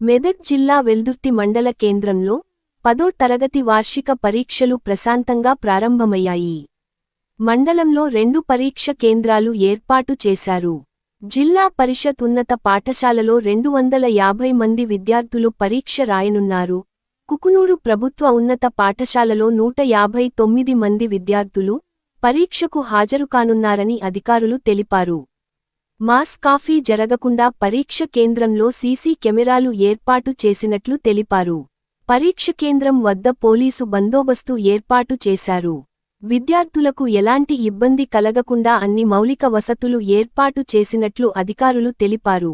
మెదక్ జిల్లా వెల్దుర్తి మండల కేంద్రంలో 10వ తరగతి వార్షిక పరీక్షలు ప్రశాంతంగా ప్రారంభమయ్యాయి. మండలంలో 2 పరీక్ష కేంద్రాలు ఏర్పాటు చేశారు. జిల్లా పరిషత్ ఉన్నత పాఠశాలలో 250 మంది విద్యార్థులు పరీక్ష రాయనున్నారు. కుకునూరు ప్రభుత్వ ఉన్నత పాఠశాలలో 159 మంది విద్యార్థులు పరీక్షకు హాజరుకానున్నారని అధికారులు తెలిపారు. మాస్ కాఫీ జరగకుండా పరీక్ష కేంద్రంలో సీసీ కెమెరాలు ఏర్పాటు చేసినట్లు తెలిపారు. పరీక్ష కేంద్రం వద్ద పోలీసు బందోబస్తు ఏర్పాటు చేశారు. విద్యార్థులకు ఎలాంటి ఇబ్బంది కలగకుండా అన్ని మౌలిక వసతులు ఏర్పాటు చేసినట్లు అధికారులు తెలిపారు.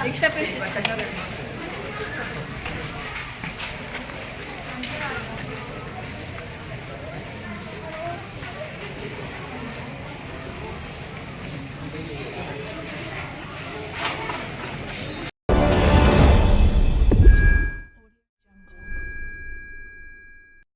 Extra pressure.